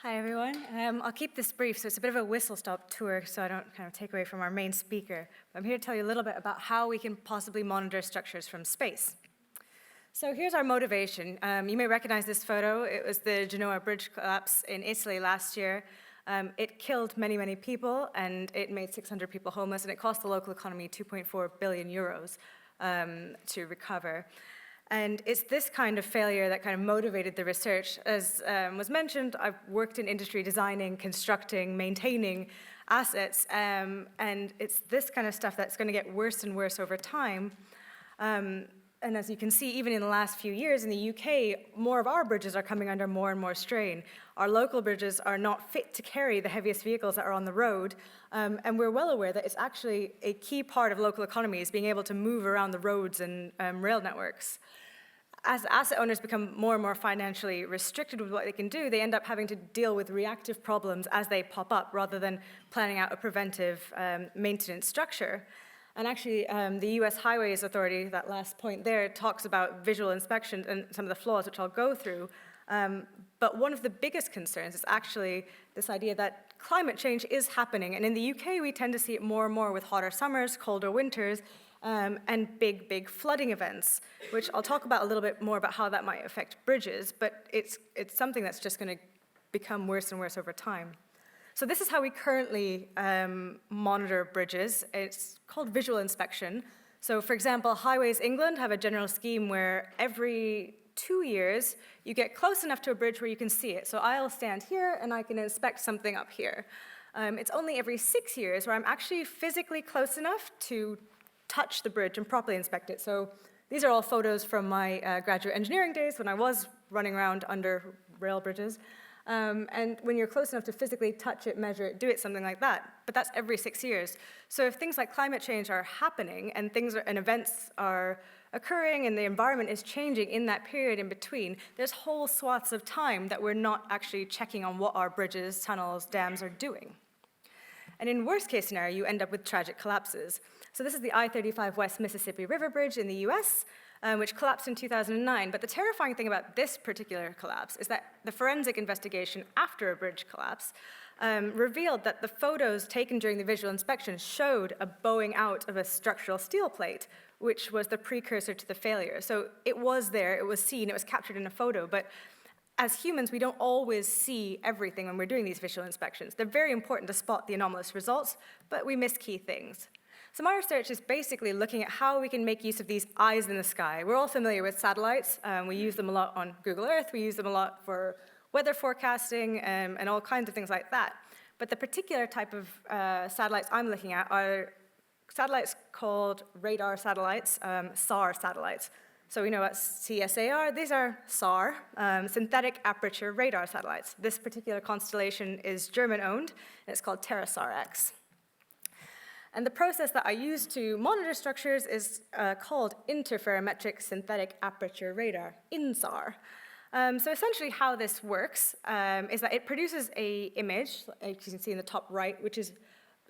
Hi, everyone. I'll keep this brief, so it's a bit of a whistle-stop tour, so I don't kind of take away from our main speaker. I'm here to tell you a little bit about how we can possibly monitor structures from space. So here's our motivation. You may recognize this photo. It was the Genoa bridge collapse in Italy last year. It killed many, many people, and it made 600 people homeless, and it cost the local economy 2.4 billion euros to recover. And it's this kind of failure that kind of motivated the research. As was mentioned, I've worked in industry designing, constructing, maintaining assets, and it's this kind of stuff that's going to get worse and worse over time. And as you can see, even in the last few years in the UK, more of our bridges are coming under more and more strain. Our local bridges are not fit to carry the heaviest vehicles that are on the road, and we're well aware that it's actually a key part of local economies, being able to move around the roads and rail networks. As asset owners become more and more financially restricted with what they can do, they end up having to deal with reactive problems as they pop up rather than planning out a preventive maintenance structure. And actually, the US Highways Authority, that last point there, talks about visual inspection and some of the flaws, which I'll go through. But one of the biggest concerns is actually this idea that climate change is happening. And in the UK, we tend to see it more and more with hotter summers, colder winters, and big flooding events, which I'll talk about a little bit more about how that might affect bridges, but it's something that's just going to become worse and worse over time. So this is how we currently monitor bridges. It's called visual inspection. So for example, Highways England have a general scheme where every 2 years, you get close enough to a bridge where you can see it. So I'll stand here and I can inspect something up here. It's only every 6 years where I'm actually physically close enough to touch the bridge and properly inspect it. So these are all photos from my graduate engineering days when I was running around under rail bridges. And when you're close enough to physically touch it, measure it, do it, something like that. But that's every 6 years. So if things like climate change are happening and events are occurring and the environment is changing in that period in between, there's whole swaths of time that we're not actually checking on what our bridges, tunnels, dams are doing. And in worst case scenario, you end up with tragic collapses. So this is the I-35 West Mississippi River Bridge in the US, which collapsed in 2009. But the terrifying thing about this particular collapse is that the forensic investigation after a bridge collapse revealed that the photos taken during the visual inspection showed a bowing out of a structural steel plate, which was the precursor to the failure. So it was there, it was seen, it was captured in a photo, but as humans, we don't always see everything when we're doing these visual inspections. They're very important to spot the anomalous results, but we miss key things. So my research is basically looking at how we can make use of these eyes in the sky. We're all familiar with satellites. We use them a lot on Google Earth. We use them a lot for weather forecasting and all kinds of things like that. But the particular type of satellites I'm looking at are satellites called radar satellites, SAR satellites. So we know about CSAR. These are SAR, synthetic aperture radar satellites. This particular constellation is German-owned, and it's called TerraSAR-X. And the process that I use to monitor structures is called interferometric synthetic aperture radar, INSAR. So essentially how this works is that it produces an image, as you can see in the top right,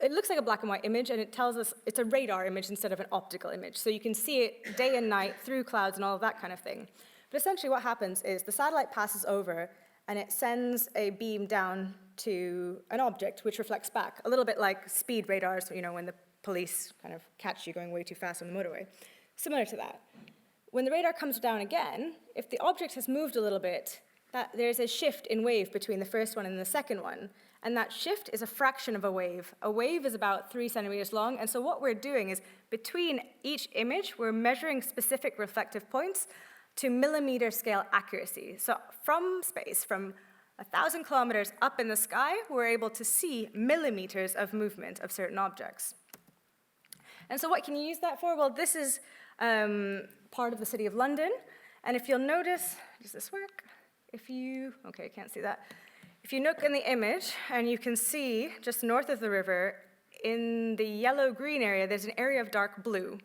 it looks like a black and white image, and it tells us it's a radar image instead of an optical image. So you can see it day and night through clouds and all of that kind of thing. But essentially what happens is the satellite passes over, and it sends a beam down to an object which reflects back, a little bit like speed radars, when the police kind of catch you going way too fast on the motorway. Similar to that. When the radar comes down again, if the object has moved a little bit, there's a shift in wave between the first one and the second one. And that shift is a fraction of a wave. A wave is about 3 centimeters long, and so what we're doing is between each image, we're measuring specific reflective points to millimeter scale accuracy. So from space, from 1,000 kilometers up in the sky, we're able to see millimeters of movement of certain objects. And so what can you use that for? Well, this is part of the City of London, and if you'll notice, does this work? Okay, I can't see that. If you look in the image, and you can see just north of the river, in the yellow-green area, there's an area of dark blue.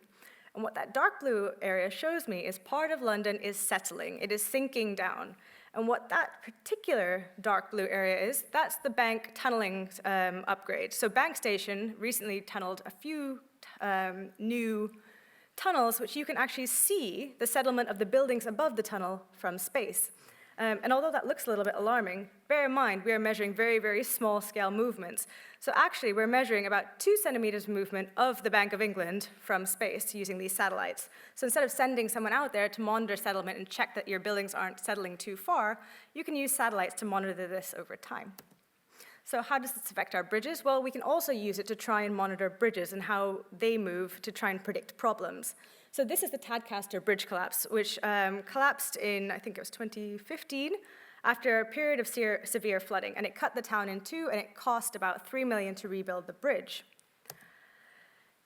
And what that dark blue area shows me is part of London is settling. It is sinking down. And what that particular dark blue area is, that's the bank tunneling upgrade. So Bank Station recently tunneled a few new tunnels, which you can actually see the settlement of the buildings above the tunnel from space. And although that looks a little bit alarming, bear in mind we are measuring very, very small scale movements. So actually we're measuring about 2 centimeters movement of the Bank of England from space using these satellites. So instead of sending someone out there to monitor settlement and check that your buildings aren't settling too far, you can use satellites to monitor this over time. So how does this affect our bridges? Well, we can also use it to try and monitor bridges and how they move to try and predict problems. So this is the Tadcaster Bridge collapse, which collapsed in, I think it was 2015, after a period of severe flooding, and it cut the town in two, and it cost about $3 million to rebuild the bridge.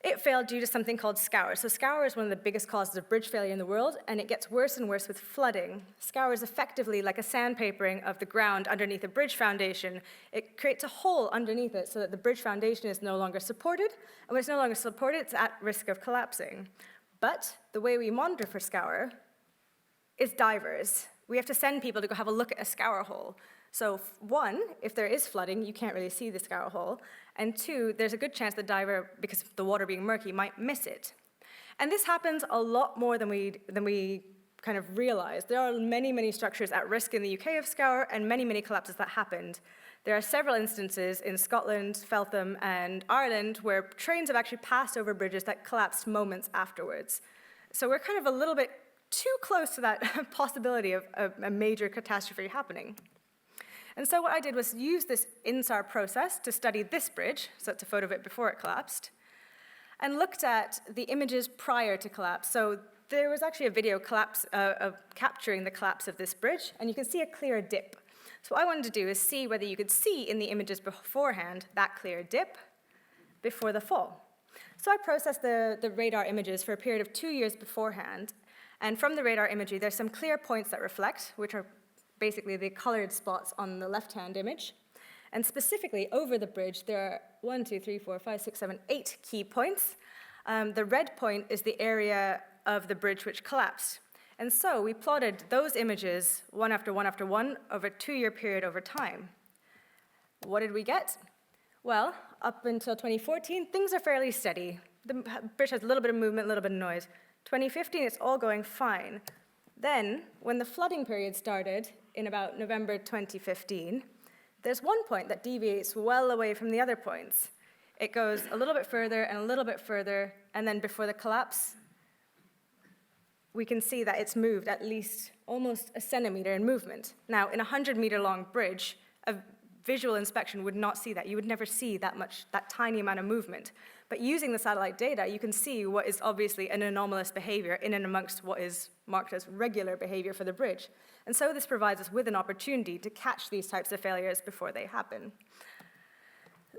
It failed due to something called scour. So scour is one of the biggest causes of bridge failure in the world, and it gets worse and worse with flooding. Scour is effectively like a sandpapering of the ground underneath a bridge foundation. It creates a hole underneath it so that the bridge foundation is no longer supported, and when it's no longer supported, it's at risk of collapsing. But the way we monitor for scour is divers. We have to send people to go have a look at a scour hole. So one, if there is flooding, you can't really see the scour hole. And two, there's a good chance the diver, because of the water being murky, might miss it. And this happens a lot more than we kind of realize. There are many, many structures at risk in the UK of scour, and many, many collapses that happened. There are several instances in Scotland, Feltham, and Ireland where trains have actually passed over bridges that collapsed moments afterwards. So we're kind of a little bit too close to that possibility of a major catastrophe happening. And so what I did was use this CSAR process to study this bridge, so that's a photo of it before it collapsed, and looked at the images prior to collapse. So there was actually a video of capturing the collapse of this bridge, and you can see a clear dip. So what I wanted to do is see whether you could see in the images beforehand that clear dip before the fall. So I processed the radar images for a period of 2 years beforehand, and from the radar imagery, there's some clear points that reflect, which are basically the colored spots on the left-hand image. And specifically over the bridge, there are 8 key points. The red point is the area of the bridge which collapsed. And so we plotted those images one after one after one over a 2-year period over time. What did we get? Well, up until 2014, things are fairly steady. The bridge has a little bit of movement, a little bit of noise. 2015, it's all going fine. Then, when the flooding period started in about November 2015, there's one point that deviates well away from the other points. It goes a little bit further and a little bit further, and then before the collapse, we can see that it's moved at least almost a centimeter in movement. Now, in a 100-meter-long bridge, a visual inspection would not see that. You would never see that tiny amount of movement. But using the satellite data, you can see what is obviously an anomalous behavior in and amongst what is marked as regular behavior for the bridge. And so this provides us with an opportunity to catch these types of failures before they happen.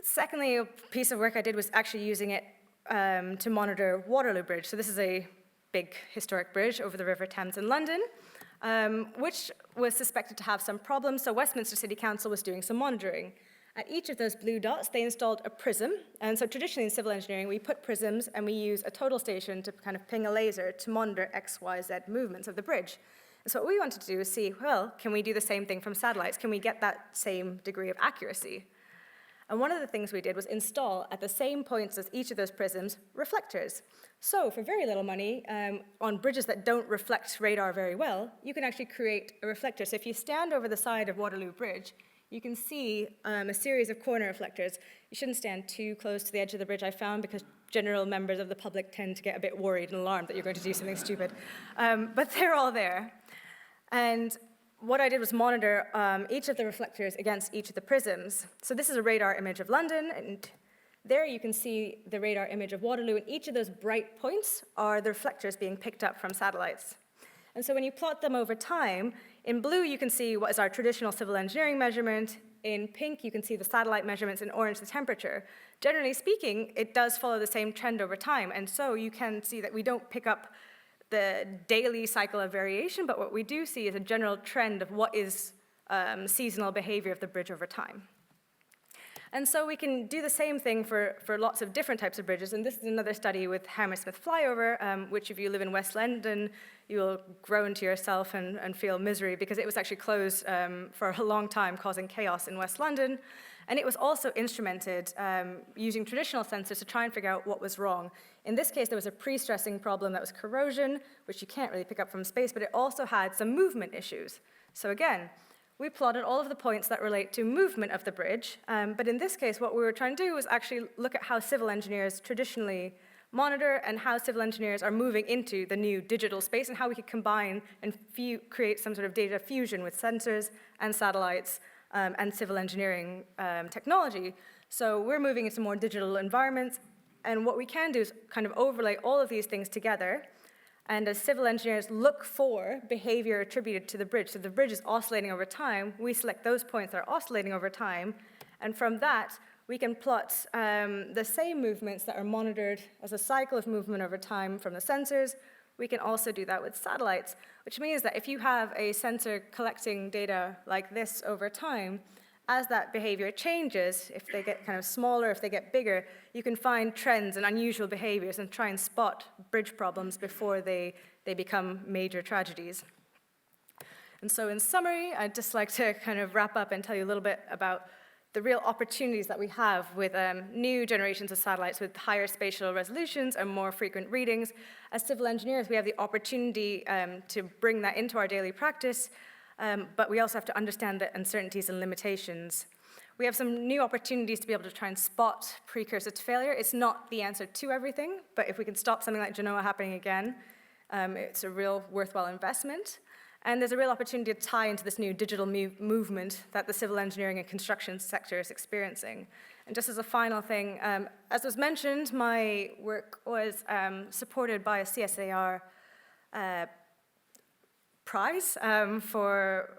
Secondly, a piece of work I did was actually using it to monitor Waterloo Bridge. So this is a big historic bridge over the River Thames in London, which was suspected to have some problems. So Westminster City Council was doing some monitoring. At each of those blue dots, they installed a prism. And so traditionally in civil engineering, we put prisms and we use a total station to kind of ping a laser to monitor X, Y, Z movements of the bridge. And so what we wanted to do is see, well, can we do the same thing from satellites? Can we get that same degree of accuracy? And one of the things we did was install at the same points as each of those prisms reflectors. So for very little money, on bridges that don't reflect radar very well, you can actually create a reflector. So if you stand over the side of Waterloo Bridge, you can see a series of corner reflectors. You shouldn't stand too close to the edge of the bridge, I found, because general members of the public tend to get a bit worried and alarmed that you're going to do something stupid. But they're all there. And what I did was monitor each of the reflectors against each of the prisms. So this is a radar image of London, and there you can see the radar image of Waterloo, and each of those bright points are the reflectors being picked up from satellites. And so when you plot them over time, in blue you can see what is our traditional civil engineering measurement. In pink you can see the satellite measurements, in orange the temperature. Generally speaking, it does follow the same trend over time, and so you can see that we don't pick up the daily cycle of variation, but what we do see is a general trend of what is seasonal behavior of the bridge over time. And so we can do the same thing for lots of different types of bridges, and this is another study with Hammersmith Flyover, which if you live in West London, you will groan to yourself and feel misery, because it was actually closed for a long time, causing chaos in West London. And it was also instrumented using traditional sensors to try and figure out what was wrong. In this case, there was a pre-stressing problem that was corrosion, which you can't really pick up from space, but it also had some movement issues. So again, we plotted all of the points that relate to movement of the bridge, but in this case, what we were trying to do was actually look at how civil engineers traditionally monitor and how civil engineers are moving into the new digital space and how we could combine and create some sort of data fusion with sensors and satellites and civil engineering technology. So we're moving into more digital environments, and what we can do is kind of overlay all of these things together. And as civil engineers look for behavior attributed to the bridge, so the bridge is oscillating over time, we select those points that are oscillating over time, and from that, we can plot the same movements that are monitored as a cycle of movement over time from the sensors. We can also do that with satellites, which means that if you have a sensor collecting data like this over time, as that behavior changes, if they get kind of smaller, if they get bigger, you can find trends and unusual behaviors and try and spot bridge problems before they become major tragedies. And so in summary, I'd just like to kind of wrap up and tell you a little bit about the real opportunities that we have with new generations of satellites with higher spatial resolutions and more frequent readings. As civil engineers, we have the opportunity to bring that into our daily practice, but we also have to understand the uncertainties and limitations. We have some new opportunities to be able to try and spot precursor to failure. It's not the answer to everything, but if we can stop something like Genoa happening again, it's a real worthwhile investment. And there's a real opportunity to tie into this new digital movement that the civil engineering and construction sector is experiencing. And just as a final thing, as was mentioned, my work was supported by a CSAR prize for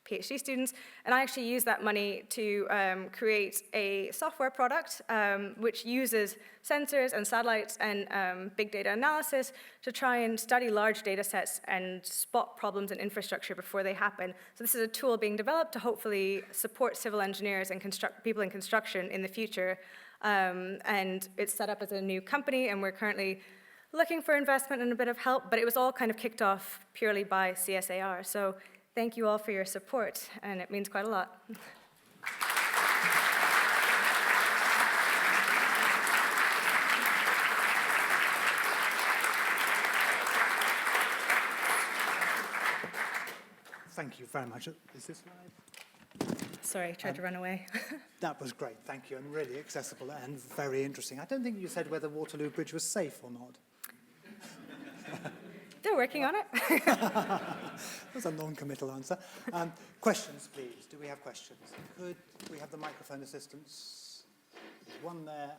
PhD students, and I actually used that money to create a software product which uses sensors and satellites and big data analysis to try and study large data sets and spot problems in infrastructure before they happen. So this is a tool being developed to hopefully support civil engineers and people in construction in the future, and it's set up as a new company, and we're currently looking for investment and a bit of help, but it was all kind of kicked off purely by CSAR. So thank you all for your support, and it means quite a lot. Thank you very much. Is this live? Sorry, I tried to run away. That was great, thank you, and really accessible and very interesting. I don't think you said whether Waterloo Bridge was safe or not. They're working on it. That's a non-committal answer. Questions, please. Do we have questions? Could we have the microphone assistants? There's one there.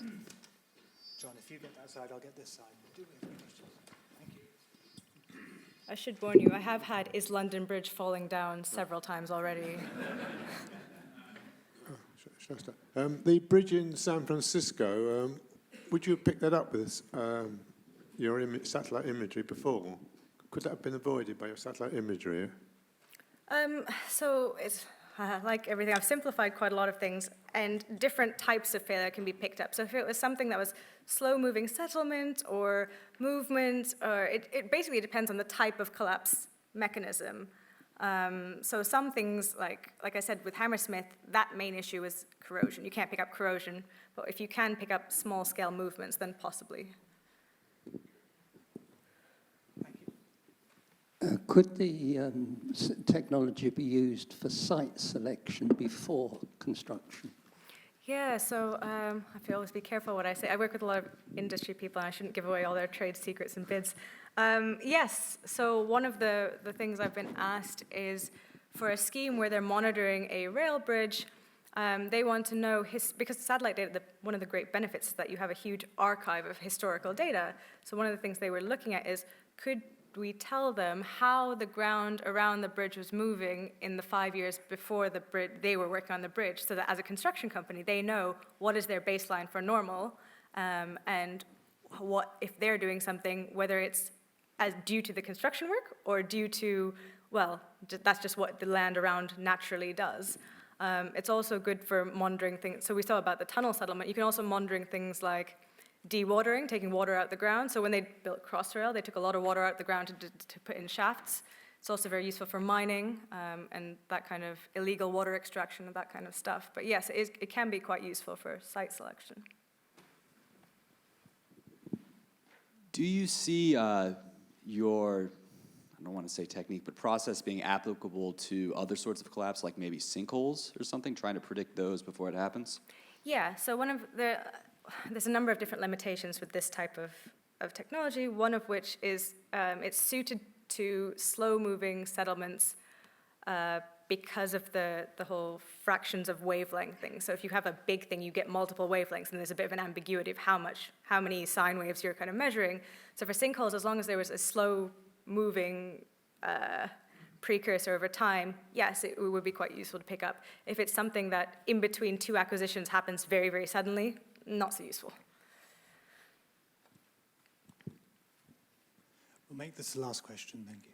And John, if you get that side, I'll get this side. Do we have any questions? Thank you. I should warn you, I have had Is London Bridge falling down several times already. Should I start? The bridge in San Francisco, would you have picked that up with your satellite imagery before? Could that have been avoided by your satellite imagery? So it's like everything, I've simplified quite a lot of things, and different types of failure can be picked up. So if it was something that was slow-moving settlement or movement, or it basically depends on the type of collapse mechanism. So some things, like I said with Hammersmith, that main issue is corrosion. You can't pick up corrosion, but if you can pick up small-scale movements, then possibly. Could the technology be used for site selection before construction? Yeah, so I have to always be careful what I say. I work with a lot of industry people, and I shouldn't give away all their trade secrets and bids. Yes, so one of the things I've been asked is for a scheme where they're monitoring a rail bridge, they want to know, because satellite data, one of the great benefits is that you have a huge archive of historical data. So one of the things they were looking at is, could we tell them how the ground around the bridge was moving in the 5 years before they were working on the bridge, so that as a construction company, they know what is their baseline for normal, and what, if they're doing something, whether it's as due to the construction work or due to, well, that's just what the land around naturally does. It's also good for monitoring things. So we saw about the tunnel settlement. You can also monitoring things like dewatering, taking water out the ground. So when they built Crossrail, they took a lot of water out the ground to put in shafts. It's also very useful for mining and that kind of illegal water extraction and that kind of stuff. But yes, it can be quite useful for site selection. Do you see your I don't want to say technique, but process being applicable to other sorts of collapse, like maybe sinkholes or something, trying to predict those before it happens? Yeah, so there's a number of different limitations with this type of technology, one of which is it's suited to slow-moving settlements because of the whole fractions of wavelength thing. So if you have a big thing, you get multiple wavelengths, and there's a bit of an ambiguity of how many sine waves you're kind of measuring. So for sinkholes, as long as there was a slow-moving precursor over time, yes, it would be quite useful to pick up. If it's something that in between two acquisitions happens very, very suddenly, not so useful. We'll make this the last question, thank you.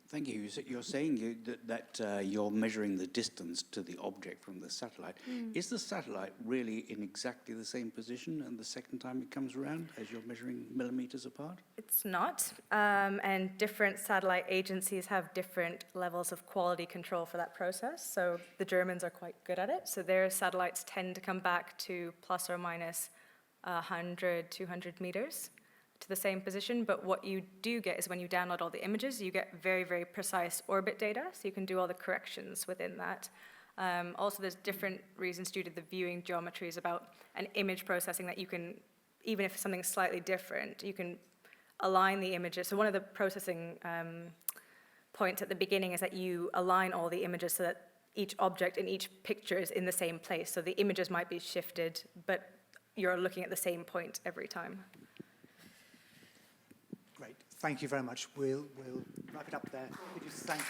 Thank you. You're saying that you're measuring the distance to the object from the satellite. Is the satellite really in exactly the same position and the second time it comes around as you're measuring millimeters apart? It's not, and different satellite agencies have different levels of quality control for that process. So the Germans are quite good at it. So their satellites tend to come back to plus or minus 100, 200 meters to the same position, but what you do get is when you download all the images, you get very, very precise orbit data, so you can do all the corrections within that. Also, there's different reasons due to the viewing geometries about an image processing that you can, even if something's slightly different, you can align the images. So one of the processing points at the beginning is that you align all the images so that each object in each picture is in the same place. So the images might be shifted, but you're looking at the same point every time. Great, thank you very much. We'll wrap it up there. Could you thank